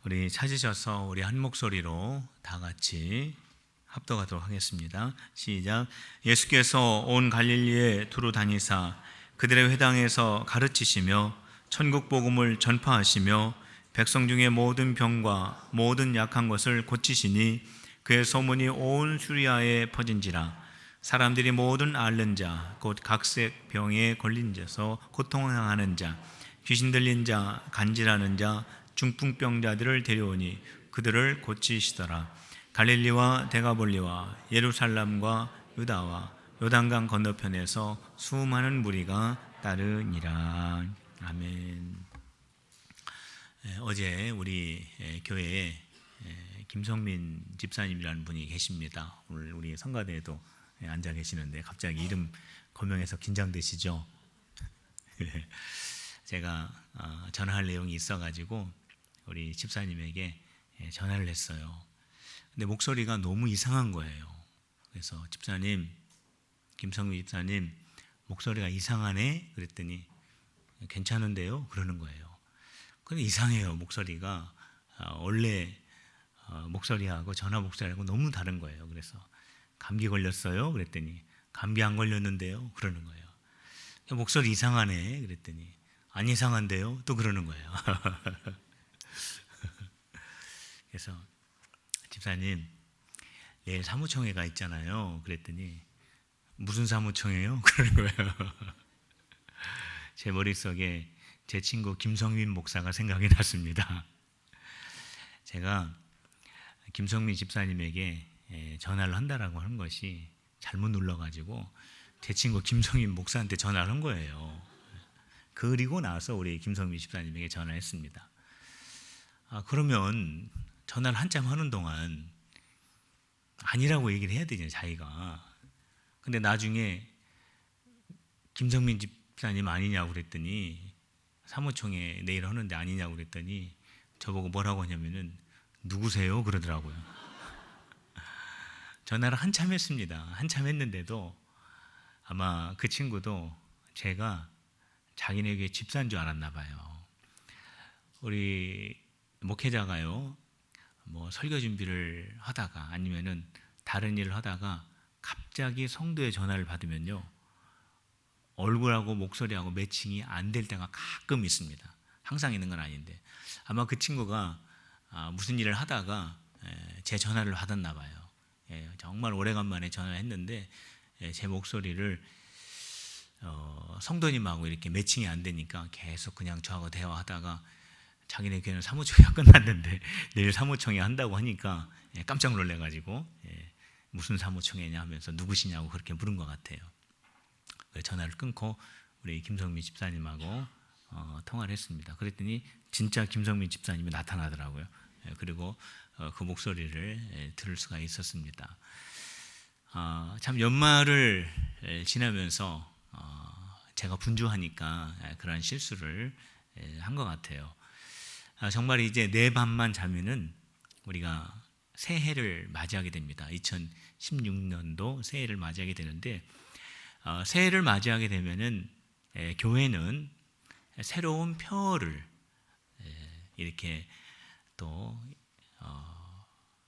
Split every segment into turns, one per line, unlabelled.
우리 찾으셔서 우리 한 목소리로 다 같이 합독하도록 하겠습니다. 시작. 예수께서 온 갈릴리에 두루 다니사 그들의 회당에서 가르치시며 천국 복음을 전파하시며 백성 중에 모든 병과 모든 약한 것을 고치시니 그의 소문이 온 수리아에 퍼진지라. 사람들이 모든 앓는 자 곧 각색 병에 걸린 자서 고통하는 자 귀신 들린 자 간질하는 자 중풍병자들을 데려오니 그들을 고치시더라. 갈릴리와 데가볼리와 예루살렘과 유다와 요단강 건너편에서 수많은 무리가 따르니라. 아멘. 어제 우리 교회에 김성민 집사님이라는 분이 계십니다. 오늘 우리 성가대에도 앉아 계시는데 갑자기 이름 거명해서 긴장되시죠? 제가 전화할 내용이 있어가지고 우리 집사님에게 전화를 했어요. 근데 목소리가 너무 이상한 거예요. 그래서 집사님, 김성민 집사님 목소리가 이상하네? 그랬더니 괜찮은데요? 그러는 거예요. 근데 이상해요. 목소리가 원래 목소리하고 전화 목소리하고 너무 다른 거예요. 그래서 감기 걸렸어요? 그랬더니 감기 안 걸렸는데요? 그러는 거예요. 목소리 이상하네? 그랬더니 안 이상한데요? 또 그러는 거예요. 그래서 집사님 내일 사무총회가 있잖아요. 그랬더니 무슨 사무총회요? 그러는 거예요. 제 머릿속에 제 친구 김성민 목사가 생각이 났습니다. 제가 김성민 집사님에게 전화를 한다라고 하는 것이 잘못 눌러가지고 제 친구 김성민 목사한테 전화를 한 거예요. 그리고 나서 우리 김성민 집사님에게 전화했습니다. 그러면 전화를 한참 하는 동안 아니라고 얘기를 해야 되잖아요, 자기가. 근데 나중에 김성민 집사님 아니냐고 그랬더니 사무총회 내일 하는데 아니냐고 그랬더니 저보고 뭐라고 하냐면은 누구세요? 그러더라고요. 전화를 한참 했습니다. 한참 했는데도 아마 그 친구도 제가 자기네에게 집사인 줄 알았나 봐요. 우리 목회자가요, 뭐 설교 준비를 하다가 아니면은 다른 일을 하다가 갑자기 성도의 전화를 받으면요, 얼굴하고 목소리하고 매칭이 안 될 때가 가끔 있습니다. 항상 있는 건 아닌데 아마 그 친구가 무슨 일을 하다가 제 전화를 받았나 봐요. 정말 오래간만에 전화를 했는데 제 목소리를 성도님하고 이렇게 매칭이 안 되니까 계속 그냥 저하고 대화하다가 자기네 교회는 사무총회가 끝났는데 내일 사무총회 한다고 하니까 깜짝 놀래가지고 무슨 사무총회냐 하면서 누구시냐고 그렇게 물은 것 같아요. 그래서 전화를 끊고 우리 김성민 집사님하고 통화를 했습니다. 그랬더니 진짜 김성민 집사님이 나타나더라고요. 그리고 그 목소리를 들을 수가 있었습니다. 참 연말을 지나면서 제가 분주하니까 그런 실수를 한 것 같아요. 정말 이제 내 밤만 자면은 우리가 새해를 맞이하게 됩니다. 2016년도 새해를 맞이하게 되는데 새해를 맞이하게 되면은 교회는 새로운 표어를 이렇게 또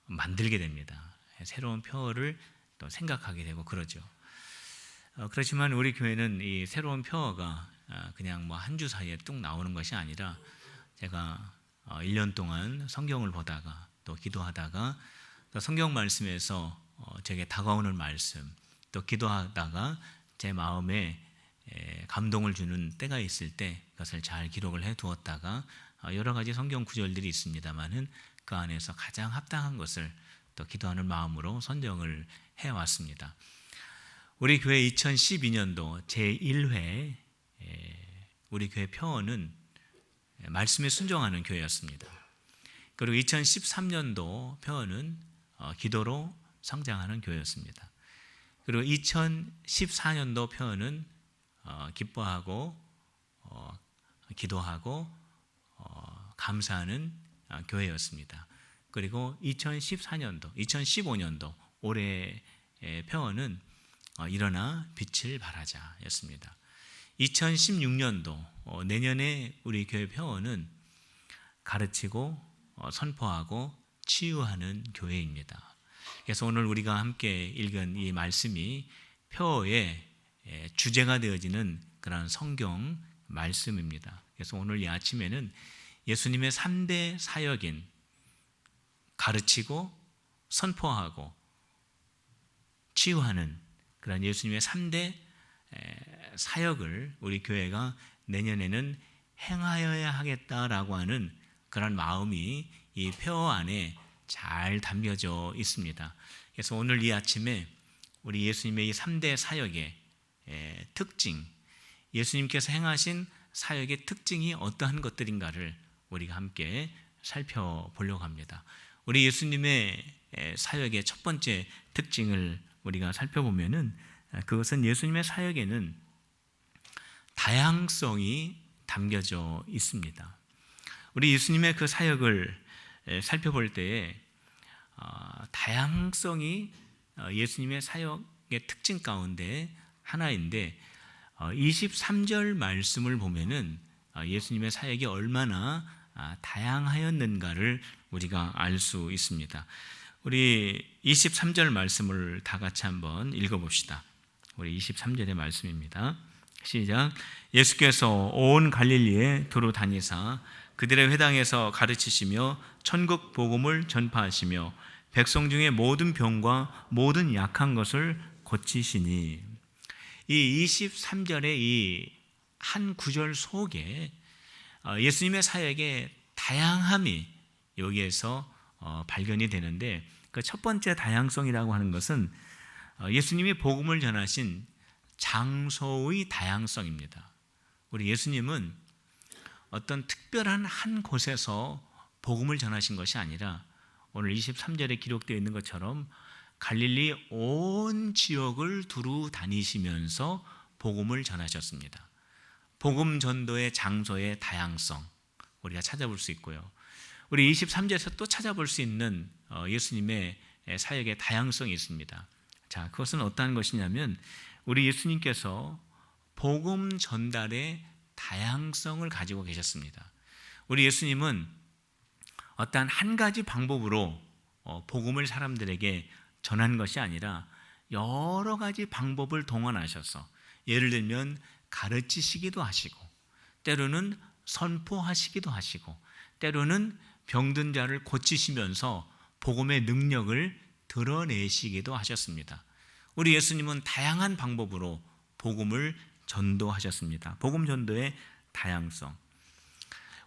만들게 됩니다. 새로운 표어를 또 생각하게 되고 그러죠. 그렇지만 우리 교회는 이 새로운 표어가 그냥 뭐 한 주 사이에 뚝 나오는 것이 아니라 제가 1년 동안 성경을 보다가 또 기도하다가 또 성경 말씀에서 제게 다가오는 말씀 또 기도하다가 제 마음에 감동을 주는 때가 있을 때 그것을 잘 기록을 해 두었다가 여러 가지 성경 구절들이 있습니다만은 그 안에서 가장 합당한 것을 또 기도하는 마음으로 선정을 해왔습니다. 우리 교회 2012년도 제1회 우리 교회 표어는 말씀에 순종하는 교회였습니다. 그리고 2013년도 표어는 기도로 성장하는 교회였습니다. 그리고 2014년도 표어는 기뻐하고 기도하고 감사하는 교회였습니다. 그리고 2014년도, 2015년도 올해의 표어는 일어나 빛을 발하자였습니다. 2016년도 내년에 우리 교회 표어는 가르치고 선포하고 치유하는 교회입니다. 그래서 오늘 우리가 함께 읽은 이 말씀이 표어의 주제가 되어지는 그런 성경 말씀입니다. 그래서 오늘 이 아침에는 예수님의 3대 사역인 가르치고 선포하고 치유하는 그런 예수님의 3대 사역을 우리 교회가 내년에는 행하여야 하겠다라고 하는 그런 마음이 이 표어 안에 잘 담겨져 있습니다. 그래서 오늘 이 아침에 우리 예수님의 이 3대 사역의 특징, 예수님께서 행하신 사역의 특징이 어떠한 것들인가를 우리가 함께 살펴보려고 합니다. 우리 예수님의 사역의 첫 번째 특징을 우리가 살펴보면은 그것은 예수님의 사역에는 다양성이 담겨져 있습니다. 우리 예수님의 그 사역을 살펴볼 때에 다양성이 예수님의 사역의 특징 가운데 하나인데 23절 말씀을 보면은 예수님의 사역이 얼마나 다양하였는가를 우리가 알 수 있습니다. 우리 23절 말씀을 다 같이 한번 읽어봅시다. 우리 23절의 말씀입니다. 시작. 예수께서 온 갈릴리에 두루 다니사 그들의 회당에서 가르치시며 천국 복음을 전파하시며 백성 중에 모든 병과 모든 약한 것을 고치시니. 이 23절의 이 한 구절 속에 예수님의 사역의 다양함이 여기에서 발견이 되는데, 그 첫 번째 다양성이라고 하는 것은 예수님이 복음을 전하신 장소의 다양성입니다. 우리 예수님은 어떤 특별한 한 곳에서 복음을 전하신 것이 아니라 오늘 23절에 기록되어 있는 것처럼 갈릴리 온 지역을 두루 다니시면서 복음을 전하셨습니다. 복음 전도의 장소의 다양성 우리가 찾아볼 수 있고요. 우리 23절에서 또 찾아볼 수 있는 예수님의 사역의 다양성이 있습니다. 자, 그것은 어떠한 것이냐면 우리 예수님께서 복음 전달의 다양성을 가지고 계셨습니다. 우리 예수님은 어떠한 한 가지 방법으로 복음을 사람들에게 전한 것이 아니라 여러 가지 방법을 동원하셔서, 예를 들면 가르치시기도 하시고, 때로는 선포하시기도 하시고, 때로는 병든 자를 고치시면서 복음의 능력을 드러내시기도 하셨습니다. 우리 예수님은 다양한 방법으로 복음을 전도하셨습니다. 복음 전도의 다양성.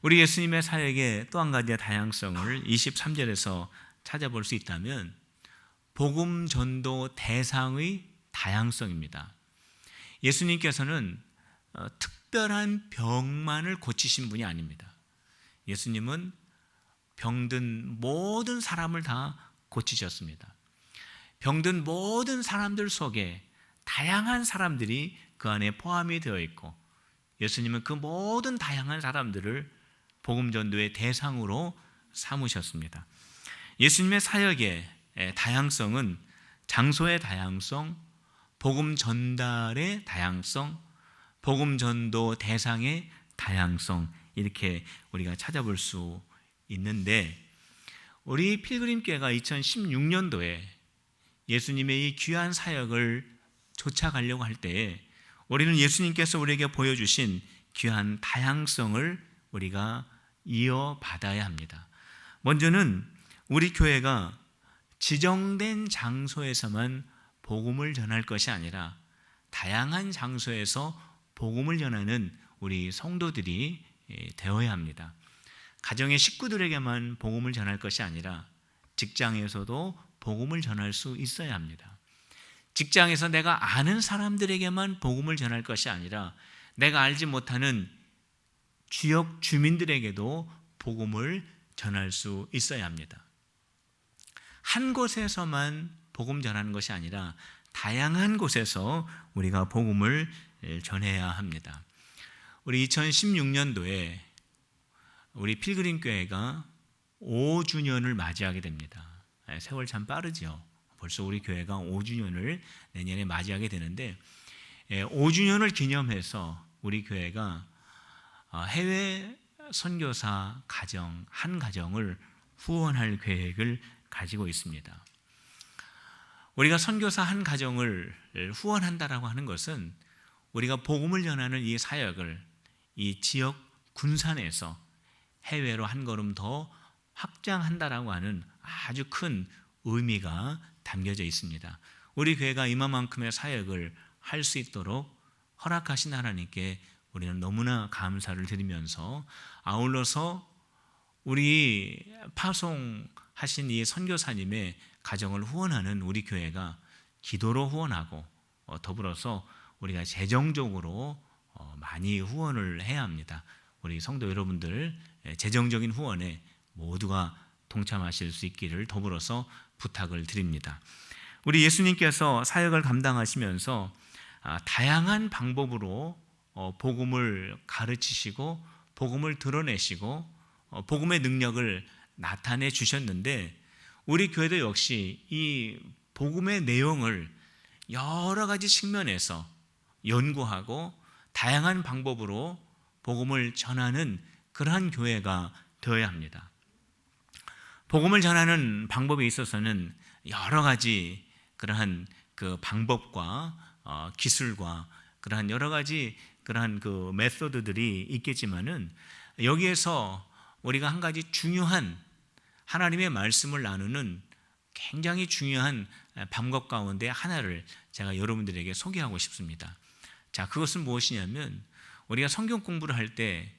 우리 예수님의 사역의 또 한 가지의 다양성을 23절에서 찾아볼 수 있다면 복음 전도 대상의 다양성입니다. 예수님께서는 특별한 병만을 고치신 분이 아닙니다. 예수님은 병든 모든 사람을 다 고치셨습니다. 병든 모든 사람들 속에 다양한 사람들이 그 안에 포함이 되어 있고, 예수님은 그 모든 다양한 사람들을 복음 전도의 대상으로 삼으셨습니다. 예수님의 사역의 다양성은 장소의 다양성, 복음 전달의 다양성, 복음 전도 대상의 다양성, 이렇게 우리가 찾아볼 수 있는데, 우리 필그림교회가 2016년도에 예수님의 이 귀한 사역을 쫓아가려고 할 때에 우리는 예수님께서 우리에게 보여주신 귀한 다양성을 우리가 이어받아야 합니다. 먼저는 우리 교회가 지정된 장소에서만 복음을 전할 것이 아니라 다양한 장소에서 복음을 전하는 우리 성도들이 되어야 합니다. 가정의 식구들에게만 복음을 전할 것이 아니라 직장에서도 복음을 전할 수 있어야 합니다. 직장에서 내가 아는 사람들에게만 복음을 전할 것이 아니라 내가 알지 못하는 지역 주민들에게도 복음을 전할 수 있어야 합니다. 한 곳에서만 복음 전하는 것이 아니라 다양한 곳에서 우리가 복음을 전해야 합니다. 우리 2016년도에 우리 필그림교회가 5주년을 맞이하게 됩니다. 세월 참 빠르죠. 벌써 우리 교회가 5주년을 내년에 맞이하게 되는데, 5주년을 기념해서 우리 교회가 해외 선교사 가정 한 가정을 후원할 계획을 가지고 있습니다. 우리가 선교사 한 가정을 후원한다라고 하는 것은 우리가 복음을 전하는 이 사역을 이 지역 군산에서 해외로 한 걸음 더 확장한다라고 하는 아주 큰 의미가 담겨져 있습니다. 우리 교회가 이만큼의 사역을 할 수 있도록 허락하신 하나님께 우리는 너무나 감사를 드리면서, 아울러서 우리 파송하신 이 선교사님의 가정을 후원하는 우리 교회가 기도로 후원하고 더불어서 우리가 재정적으로 많이 후원을 해야 합니다. 우리 성도 여러분들 재정적인 후원에 모두가 동참하실 수 있기를 더불어서 부탁을 드립니다. 우리 예수님께서 사역을 감당하시면서 다양한 방법으로 복음을 가르치시고 복음을 드러내시고 복음의 능력을 나타내 주셨는데, 우리 교회도 역시 이 복음의 내용을 여러 가지 측면에서 연구하고 다양한 방법으로 복음을 전하는 그러한 교회가 되어야 합니다. 복음을 전하는 방법에 있어서는 여러 가지 그러한 그 방법과 기술과 그러한 여러 가지 그러한 그 메소드들이 있겠지만은, 여기에서 우리가 한 가지 중요한 하나님의 말씀을 나누는 굉장히 중요한 방법 가운데 하나를 제가 여러분들에게 소개하고 싶습니다. 자, 그것은 무엇이냐면, 우리가 성경 공부를 할 때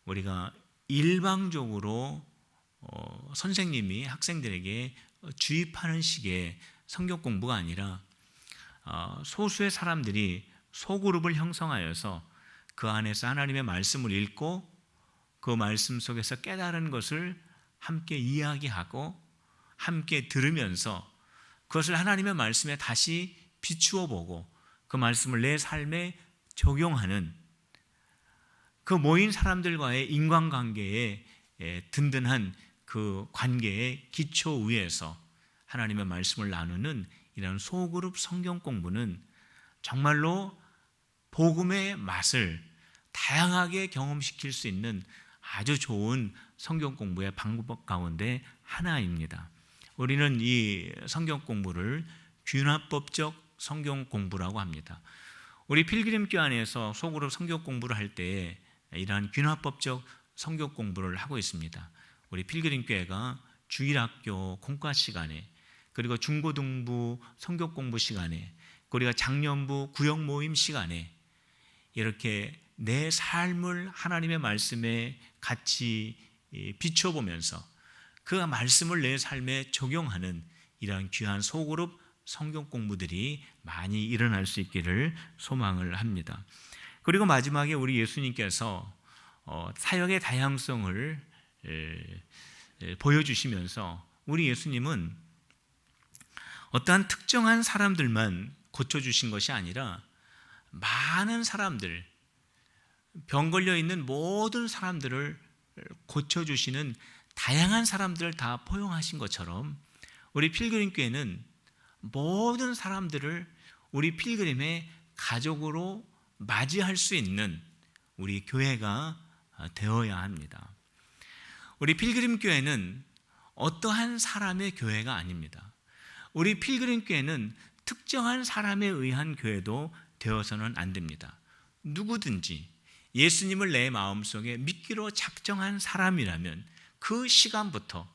우리가 일방적으로 선생님이 학생들에게 주입하는 식의 성경 공부가 아니라 소수의 사람들이 소그룹을 형성하여서 그 안에서 하나님의 말씀을 읽고 그 말씀 속에서 깨달은 것을 함께 이야기하고 함께 들으면서 그것을 하나님의 말씀에 다시 비추어 보고 그 말씀을 내 삶에 적용하는, 그 모인 사람들과의 인간관계에 든든한 그 관계의 기초 위에서 하나님의 말씀을 나누는 이런 소그룹 성경 공부는 정말로 복음의 맛을 다양하게 경험시킬 수 있는 아주 좋은 성경 공부의 방법 가운데 하나입니다. 우리는 이 성경 공부를 균화법적 성경 공부라고 합니다. 우리 필그림교 안에서 소그룹 성경 공부를 할 때 이러한 균화법적 성경 공부를 하고 있습니다. 우리 필그림교회가 주일학교 공과 시간에, 그리고 중고등부 성경 공부 시간에, 우리가 작년부 구역 모임 시간에 이렇게 내 삶을 하나님의 말씀에 같이 비춰보면서 그 말씀을 내 삶에 적용하는 이러한 귀한 소그룹 성경 공부들이 많이 일어날 수 있기를 소망을 합니다. 그리고 마지막에 우리 예수님께서 사역의 다양성을 보여주시면서 우리 예수님은 어떠한 특정한 사람들만 고쳐주신 것이 아니라 많은 사람들, 병 걸려 있는 모든 사람들을 고쳐주시는 다양한 사람들을 다 포용하신 것처럼 우리 필그림교회는 모든 사람들을 우리 필그림의 가족으로 맞이할 수 있는 우리 교회가 되어야 합니다. 우리 필그림교회는 어떠한 사람의 교회가 아닙니다. 우리 필그림교회는 특정한 사람에 의한 교회도 되어서는 안 됩니다. 누구든지 예수님을 내 마음속에 믿기로 작정한 사람이라면 그 시간부터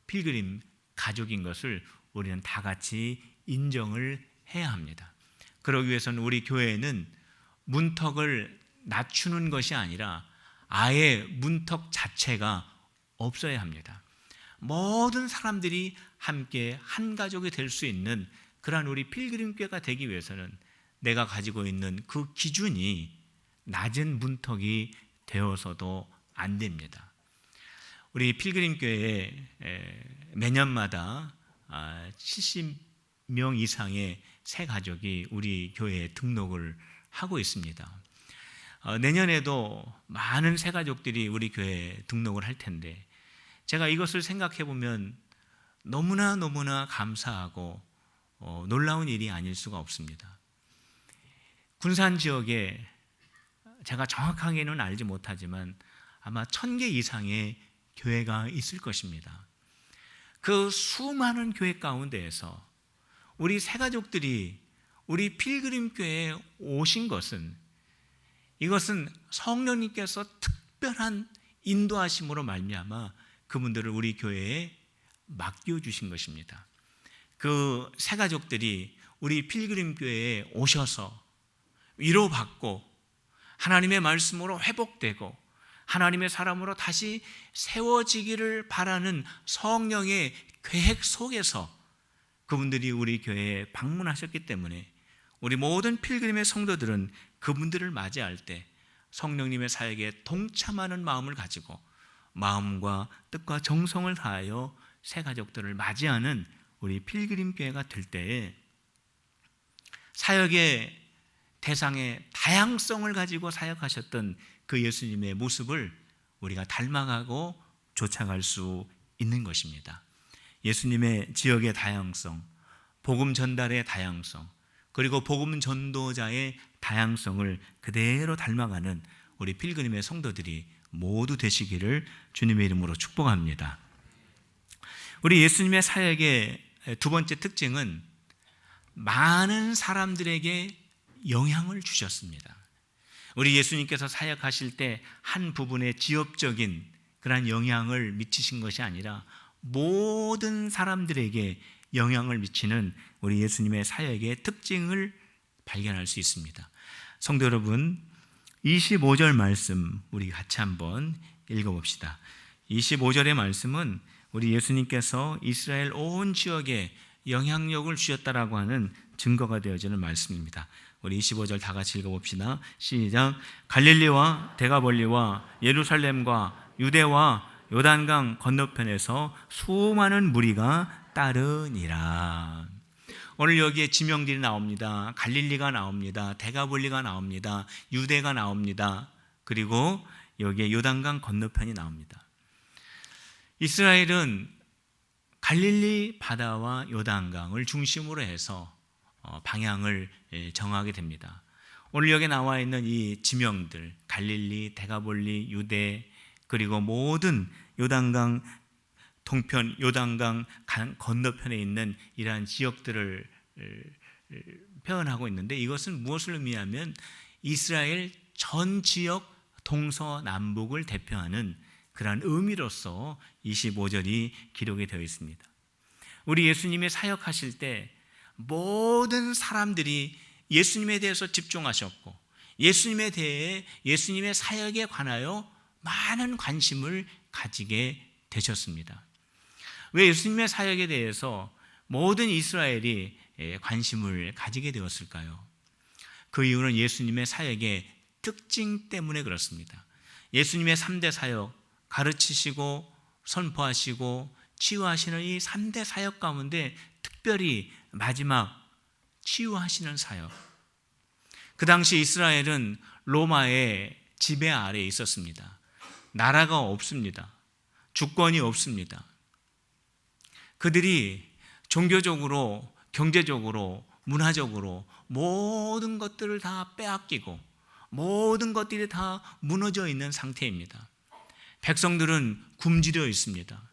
필그림 가족인 것을 우리는 다 같이 인정을 해야 합니다. 그러기 위해서는 우리 교회는 문턱을 낮추는 것이 아니라 아예 문턱 자체가 없어야 합니다. 모든 사람들이 함께 한 가족이 될 수 있는 그러한 우리 필그림교회가 되기 위해서는 내가 가지고 있는 그 기준이 낮은 문턱이 되어서도 안 됩니다. 우리 필그림교회에 매년마다 70명 이상의 새 가족이 우리 교회에 등록을 하고 있습니다. 내년에도 많은 새 가족들이 우리 교회에 등록을 할 텐데, 제가 이것을 생각해 보면 너무나 감사하고 놀라운 일이 아닐 수가 없습니다. 군산 지역에 제가 정확하게는 알지 못하지만 아마 1000개 이상의 교회가 있을 것입니다. 그 수많은 교회 가운데에서 우리 새가족들이 우리 필그림교회에 오신 것은, 이것은 성령님께서 특별한 인도하심으로 말미암아 그분들을 우리 교회에 맡겨주신 것입니다. 그 새가족들이 우리 필그림교회에 오셔서 위로받고 하나님의 말씀으로 회복되고 하나님의 사람으로 다시 세워지기를 바라는 성령의 계획 속에서 그분들이 우리 교회에 방문하셨기 때문에 우리 모든 필그림의 성도들은 그분들을 맞이할 때 성령님의 사역에 동참하는 마음을 가지고 마음과 뜻과 정성을 다하여 새 가족들을 맞이하는 우리 필그림 교회가 될 때에 사역의 대상의 다양성을 가지고 사역하셨던 그 예수님의 모습을 우리가 닮아가고 쫓아갈 수 있는 것입니다. 예수님의 지역의 다양성, 복음 전달의 다양성, 그리고 복음 전도자의 다양성을 그대로 닮아가는 우리 필그림의 성도들이 모두 되시기를 주님의 이름으로 축복합니다. 우리 예수님의 사역의 두 번째 특징은 많은 사람들에게 영향을 주셨습니다. 우리 예수님께서 사역하실 때 한 부분에 지역적인 그러한 영향을 미치신 것이 아니라 모든 사람들에게 영향을 미치는 우리 예수님의 사역의 특징을 발견할 수 있습니다. 성도 여러분, 25절 말씀 우리 같이 한번 읽어봅시다. 25절의 말씀은 우리 예수님께서 이스라엘 온 지역에 영향력을 주셨다라고 하는 증거가 되어지는 말씀입니다. 우리 25절 다 같이 읽어봅시다. 시작. 갈릴리와 데가볼리와 예루살렘과 유대와 요단강 건너편에서 수많은 무리가 따르니라. 오늘 여기에 지명들이 나옵니다. 갈릴리가 나옵니다. 데가볼리가 나옵니다. 유대가 나옵니다. 그리고 여기에 요단강 건너편이 나옵니다. 이스라엘은 갈릴리 바다와 요단강을 중심으로 해서 방향을 정하게 됩니다. 오늘 여기 나와 있는 이 지명들, 갈릴리, 데가볼리, 유대, 그리고 모든 요단강 동편, 요단강 건너편에 있는 이러한 지역들을 표현하고 있는데, 이것은 무엇을 의미하면 이스라엘 전 지역 동서남북을 대표하는 그러한 의미로서 25절이 기록이 되어 있습니다. 우리 예수님이 사역하실 때 모든 사람들이 예수님에 대해서 집중하셨고 예수님에 대해 예수님의 사역에 관하여 많은 관심을 가지게 되셨습니다. 왜 예수님의 사역에 대해서 모든 이스라엘이 관심을 가지게 되었을까요? 그 이유는 예수님의 사역의 특징 때문에 그렇습니다. 예수님의 3대 사역, 가르치시고 선포하시고 치유하시는 이 3대 사역 가운데 특별히 마지막 치유하시는 사역, 그 당시 이스라엘은 로마의 지배 아래에 있었습니다. 나라가 없습니다. 주권이 없습니다. 그들이 종교적으로, 경제적으로, 문화적으로 모든 것들을 다 빼앗기고 모든 것들이 다 무너져 있는 상태입니다. 백성들은 굶주려 있습니다.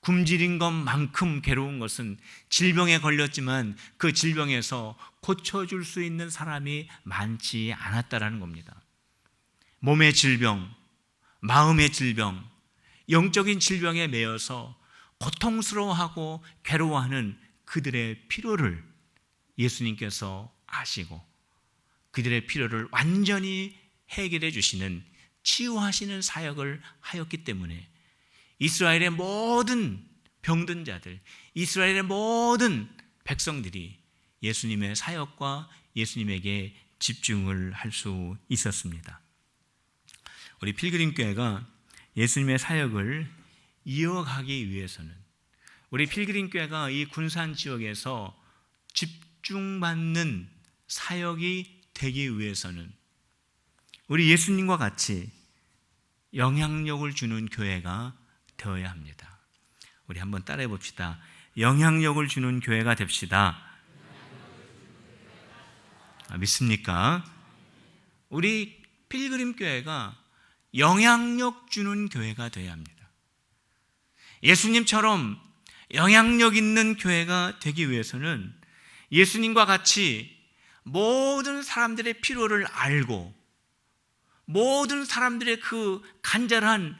굶주린 것만큼 괴로운 것은 질병에 걸렸지만 그 질병에서 고쳐줄 수 있는 사람이 많지 않았다라는 겁니다. 몸의 질병, 마음의 질병, 영적인 질병에 매여서 고통스러워하고 괴로워하는 그들의 필요를 예수님께서 아시고 그들의 필요를 완전히 해결해 주시는, 치유하시는 사역을 하였기 때문에 이스라엘의 모든 병든 자들, 이스라엘의 모든 백성들이 예수님의 사역과 예수님에게 집중을 할 수 있었습니다. 우리 필그림교회가 예수님의 사역을 이어가기 위해서는, 우리 필그림교회가 이 군산 지역에서 집중받는 사역이 되기 위해서는 우리 예수님과 같이 영향력을 주는 교회가 되어야 합니다. 우리 한번 따라해 봅시다. 영향력을 주는 교회가 됩시다. 믿습니까? 우리 필그림 교회가 영향력 주는 교회가 되어야 합니다. 예수님처럼 영향력 있는 교회가 되기 위해서는 예수님과 같이 모든 사람들의 필요를 알고 모든 사람들의 그 간절한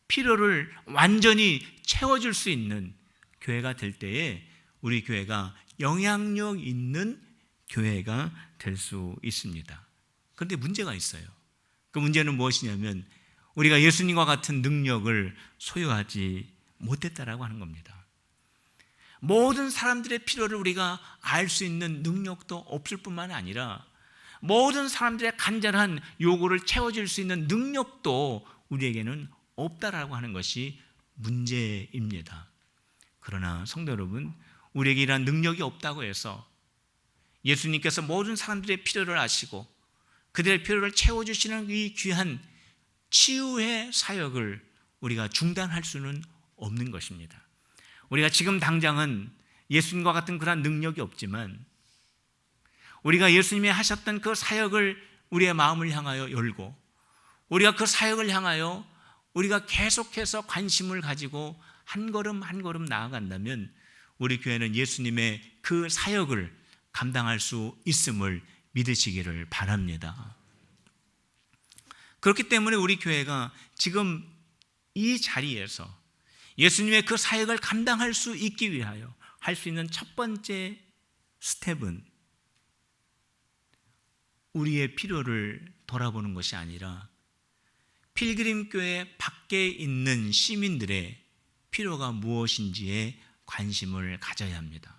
필요를 완전히 채워줄 수 있는 교회가 될 때에 우리 교회가 영향력 있는 교회가 될 수 있습니다. 그런데 문제가 있어요. 그 문제는 무엇이냐면 우리가 예수님과 같은 능력을 소유하지 못했다라고 하는 겁니다. 모든 사람들의 필요를 우리가 알 수 있는 능력도 없을 뿐만 아니라 모든 사람들의 간절한 요구를 채워줄 수 있는 능력도 우리에게는 없다라고 하는 것이 문제입니다. 그러나 성도 여러분, 우리에게 이러한 능력이 없다고 해서 예수님께서 모든 사람들의 필요를 아시고 그들의 필요를 채워주시는 이 귀한 치유의 사역을 우리가 중단할 수는 없는 것입니다. 우리가 지금 당장은 예수님과 같은 그런 능력이 없지만 우리가 예수님이 하셨던 그 사역을 우리의 마음을 향하여 열고 우리가 그 사역을 향하여 우리가 계속해서 관심을 가지고 한 걸음 한 걸음 나아간다면 우리 교회는 예수님의 그 사역을 감당할 수 있음을 믿으시기를 바랍니다. 그렇기 때문에 우리 교회가 지금 이 자리에서 예수님의 그 사역을 감당할 수 있기 위하여 할 수 있는 첫 번째 스텝은 우리의 필요를 돌아보는 것이 아니라 필그림 교회 밖에 있는 시민들의 필요가 무엇인지에 관심을 가져야 합니다.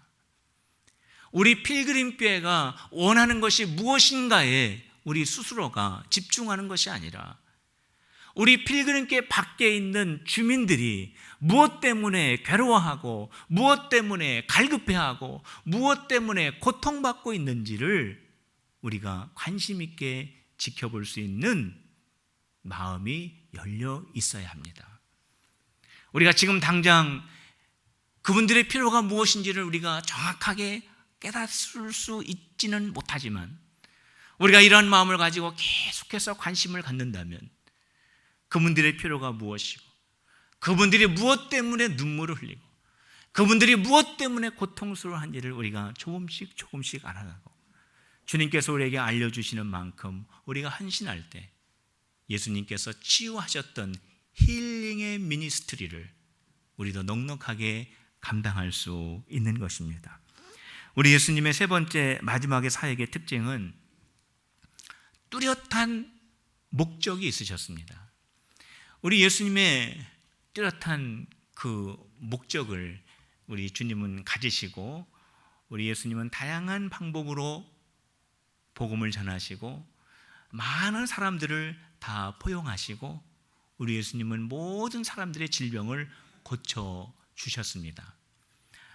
우리 필그림 교회가 원하는 것이 무엇인가에 우리 스스로가 집중하는 것이 아니라 우리 필그림 교회 밖에 있는 주민들이 무엇 때문에 괴로워하고 무엇 때문에 갈급해하고 무엇 때문에 고통받고 있는지를 우리가 관심 있게 지켜볼 수 있는 마음이 열려 있어야 합니다. 우리가 지금 당장 그분들의 필요가 무엇인지를 우리가 정확하게 깨달을 수 있지는 못하지만 우리가 이런 마음을 가지고 계속해서 관심을 갖는다면 그분들의 필요가 무엇이고 그분들이 무엇 때문에 눈물을 흘리고 그분들이 무엇 때문에 고통스러워한지를 우리가 조금씩 알아가고 주님께서 우리에게 알려주시는 만큼 우리가 헌신할 때 예수님께서 치유하셨던 힐링의 미니스트리를 우리도 넉넉하게 감당할 수 있는 것입니다. 우리 예수님의 세 번째 마지막의 사역의 특징은 뚜렷한 목적이 있으셨습니다. 우리 예수님의 뚜렷한 그 목적을 우리 주님은 가지시고 우리 예수님은 다양한 방법으로 복음을 전하시고 많은 사람들을 다 포용하시고 우리 예수님은 모든 사람들의 질병을 고쳐주셨습니다.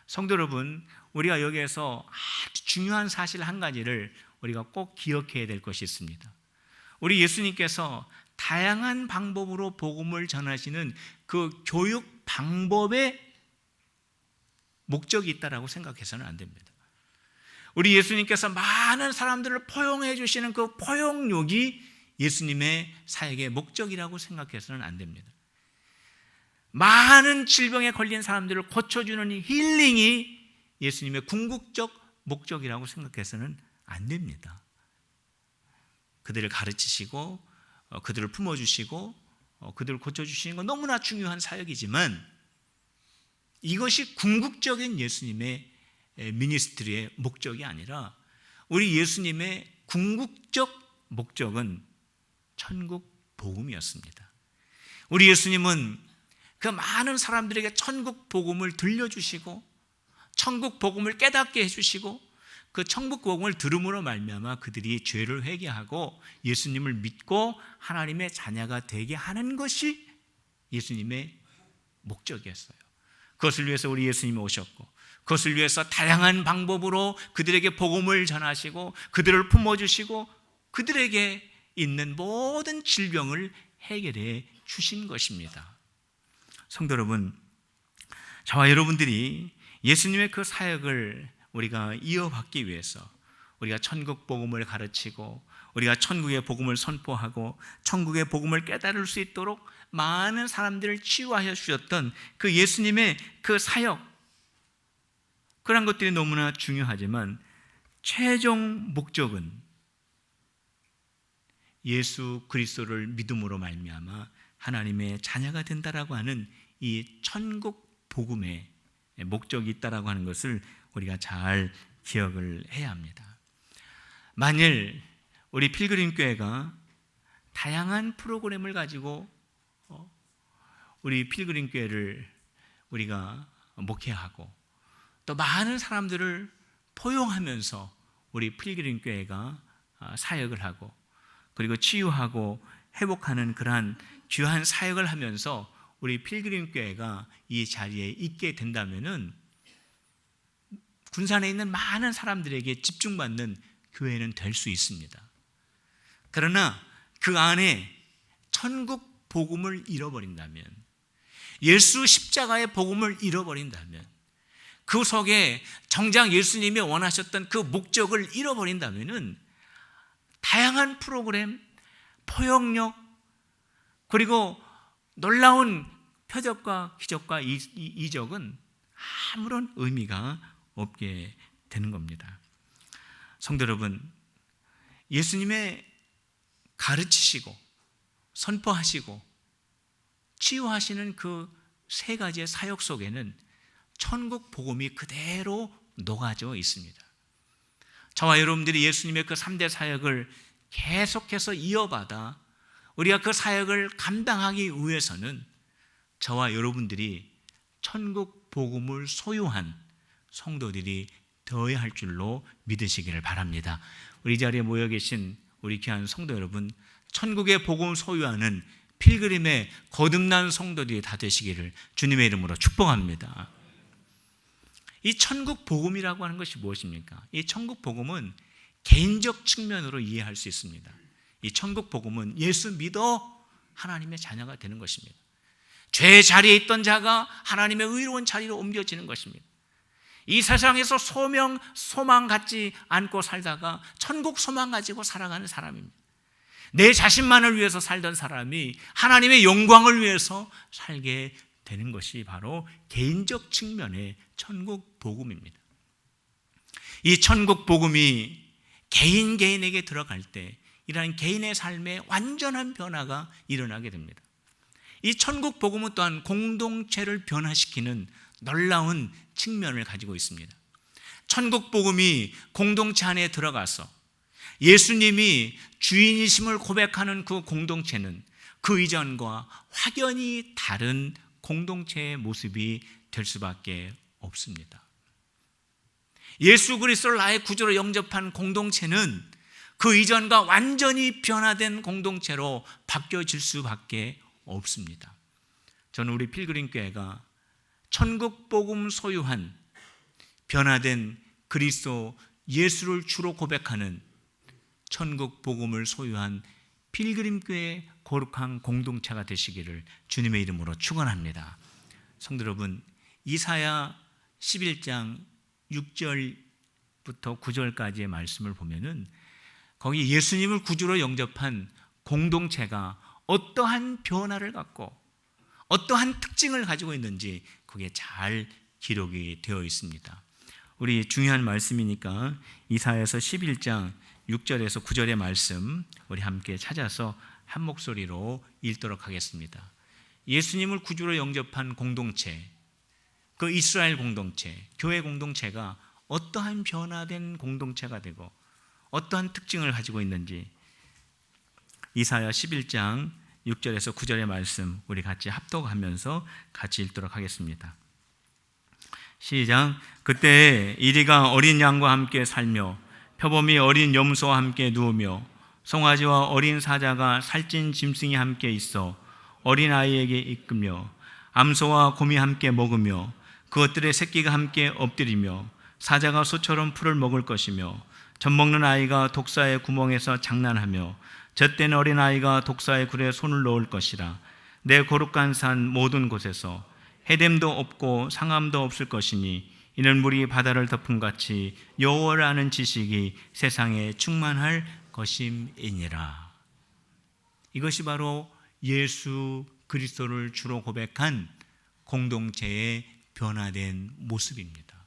성도 여러분, 우리가 여기에서 아주 중요한 사실 한 가지를 우리가 꼭 기억해야 될 것이 있습니다. 우리 예수님께서 다양한 방법으로 복음을 전하시는 그 교육 방법에 목적이 있다라고 생각해서는 안 됩니다. 우리 예수님께서 많은 사람들을 포용해 주시는 그 포용력이 예수님의 사역의 목적이라고 생각해서는 안 됩니다. 많은 질병에 걸린 사람들을 고쳐주는 이 힐링이 예수님의 궁극적 목적이라고 생각해서는 안 됩니다. 그들을 가르치시고 그들을 품어주시고 그들을 고쳐주시는 건 너무나 중요한 사역이지만 이것이 궁극적인 예수님의 미니스트리의 목적이 아니라 우리 예수님의 궁극적 목적은 천국 복음이었습니다. 우리 예수님은 그 많은 사람들에게 천국 복음을 들려주시고 천국 복음을 깨닫게 해주시고 그 천국 복음을 들음으로 말미암아 그들이 죄를 회개하고 예수님을 믿고 하나님의 자녀가 되게 하는 것이 예수님의 목적이었어요. 그것을 위해서 우리 예수님이 오셨고 그것을 위해서 다양한 방법으로 그들에게 복음을 전하시고 그들을 품어주시고 그들에게 있는 모든 질병을 해결해 주신 것입니다. 성도 여러분, 저와 여러분들이 예수님의 그 사역을 우리가 이어받기 위해서 우리가 천국 복음을 가르치고 우리가 천국의 복음을 선포하고 천국의 복음을 깨달을 수 있도록 많은 사람들을 치유하여 주셨던 그 예수님의 그 사역, 그런 것들이 너무나 중요하지만 최종 목적은 예수 그리스도를 믿음으로 말미암아 하나님의 자녀가 된다라고 하는 이 천국 복음의 목적이 있다라고 하는 것을 우리가 잘 기억을 해야 합니다. 만일 우리 필그림 교회가 다양한 프로그램을 가지고 우리 필그림 교회를 우리가 목회하고 또 많은 사람들을 포용하면서 우리 필그림 교회가 사역을 하고 그리고 치유하고 회복하는 그러한 귀한 사역을 하면서 우리 필그림 교회가 이 자리에 있게 된다면은 군산에 있는 많은 사람들에게 집중받는 교회는 될 수 있습니다. 그러나 그 안에 천국 복음을 잃어버린다면, 예수 십자가의 복음을 잃어버린다면, 그 속에 정작 예수님이 원하셨던 그 목적을 잃어버린다면은 다양한 프로그램, 포용력, 그리고 놀라운 표적과 기적과 이적은 아무런 의미가 없게 되는 겁니다. 성도 여러분, 예수님의 가르치시고 선포하시고 치유하시는 그 세 가지의 사역 속에는 천국 복음이 그대로 녹아져 있습니다. 저와 여러분들이 예수님의 그 3대 사역을 계속해서 이어받아 우리가 그 사역을 감당하기 위해서는 저와 여러분들이 천국 복음을 소유한 성도들이 되어야 할 줄로 믿으시기를 바랍니다. 우리 자리에 모여 계신 우리 귀한 성도 여러분, 천국의 복음을 소유하는 필그림의 거듭난 성도들이 다 되시기를 주님의 이름으로 축복합니다. 이 천국 복음이라고 하는 것이 무엇입니까? 이 천국 복음은 개인적 측면으로 이해할 수 있습니다. 이 천국 복음은 예수 믿어 하나님의 자녀가 되는 것입니다. 죄의 자리에 있던 자가 하나님의 의로운 자리로 옮겨지는 것입니다. 이 세상에서 소망 갖지 않고 살다가 천국 소망 가지고 살아가는 사람입니다. 내 자신만을 위해서 살던 사람이 하나님의 영광을 위해서 살게 되는 것이 바로 개인적 측면의 천국 복음입니다. 이 천국 복음이 개인에게 들어갈 때 이러한 개인의 삶에 완전한 변화가 일어나게 됩니다. 이 천국 복음은 또한 공동체를 변화시키는 놀라운 측면을 가지고 있습니다. 천국 복음이 공동체 안에 들어가서 예수님이 주인이심을 고백하는 그 공동체는 그 이전과 확연히 다른 공동체의 모습이 될 수밖에 없습니다. 예수 그리스도를 나의 구주로 영접한 공동체는 그 이전과 완전히 변화된 공동체로 바뀌어질 수밖에 없습니다. 저는 우리 필그림 교회가 천국 복음 소유한 변화된 그리스도 예수를 주로 고백하는 천국 복음을 소유한 필그림 교회의 거룩한 공동체가 되시기를 주님의 이름으로 축원합니다. 성도 여러분, 이사야 11장 6절부터 9절까지의 말씀을 보면은 거기 예수님을 구주로 영접한 공동체가 어떠한 변화를 갖고 어떠한 특징을 가지고 있는지 그게 잘 기록이 되어 있습니다. 우리 중요한 말씀이니까 이사야서 11장 6절에서 9절의 말씀 우리 함께 찾아서 한 목소리로 읽도록 하겠습니다. 예수님을 구주로 영접한 공동체, 그 이스라엘 공동체, 교회 공동체가 어떠한 변화된 공동체가 되고 어떠한 특징을 가지고 있는지 이사야 11장 6절에서 9절의 말씀 우리 같이 합독하면서 같이 읽도록 하겠습니다. 시작. 그때 이리가 어린 양과 함께 살며 표범이 어린 염소와 함께 누우며 송아지와 어린 사자가 살찐 짐승이 함께 있어 어린아이에게 이끌며 암소와 곰이 함께 먹으며 그것들의 새끼가 함께 엎드리며 사자가 소처럼 풀을 먹을 것이며 젖먹는 아이가 독사의 구멍에서 장난하며 젖된 어린아이가 독사의 굴에 손을 넣을 것이라. 내 거룩한 산 모든 곳에서 해됨도 없고 상함도 없을 것이니 이는 물이 바다를 덮음같이 여호와를 아는 지식이 세상에 충만할 것임이니라. 이것이 바로 예수 그리스도를 주로 고백한 공동체의 변화된 모습입니다.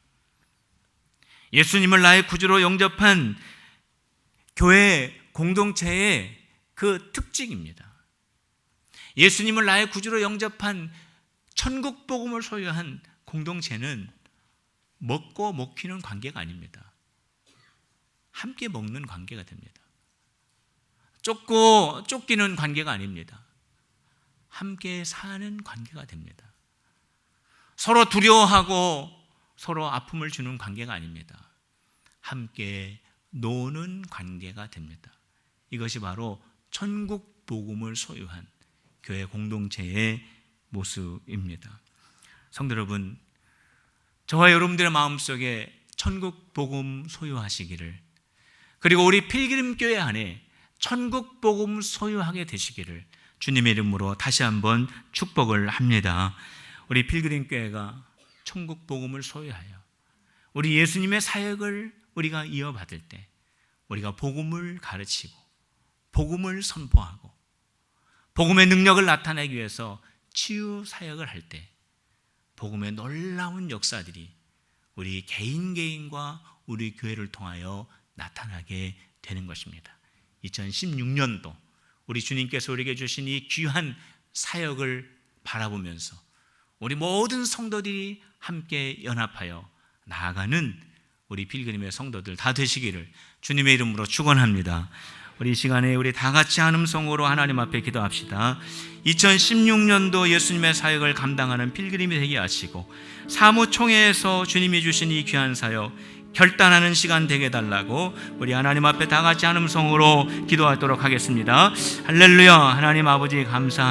예수님을 나의 구주로 영접한 교회 공동체의 그 특징입니다. 예수님을 나의 구주로 영접한 천국 복음을 소유한 공동체는 먹고 먹히는 관계가 아닙니다. 함께 먹는 관계가 됩니다. 쫓기는 관계가 아닙니다. 함께 사는 관계가 됩니다. 서로 두려워하고 서로 아픔을 주는 관계가 아닙니다. 함께 노는 관계가 됩니다. 이것이 바로 천국 복음을 소유한 교회 공동체의 모습입니다. 성도 여러분, 저와 여러분들의 마음속에 천국 복음 소유하시기를, 그리고 우리 필그림 교회 안에 천국 복음 소유하게 되시기를 주님의 이름으로 다시 한번 축복을 합니다. 우리 필그림 교회가 천국 복음을 소유하여 우리 예수님의 사역을 우리가 이어받을 때, 우리가 복음을 가르치고 복음을 선포하고 복음의 능력을 나타내기 위해서 치유 사역을 할 때 복음의 놀라운 역사들이 우리 개인과 우리 교회를 통하여 나타나게 되는 것입니다. 2016년도 우리 주님께서 우리에게 주신 이 귀한 사역을 바라보면서 우리 모든 성도들이 함께 연합하여 나아가는 우리 필그림의 성도들 다 되시기를 주님의 이름으로 축원합니다. 우리 이 시간에 우리 다 같이 한음성으로 하나님 앞에 기도합시다. 2016년도 예수님의 사역을 감당하는 필그림이 되게 하시고 사무총회에서 주님이 주신 이 귀한 사역 결단하는 시간 되게 달라고 우리 하나님 앞에 다 같이 한음성으로 기도하도록 하겠습니다. 할렐루야. 하나님 아버지 감사합니다.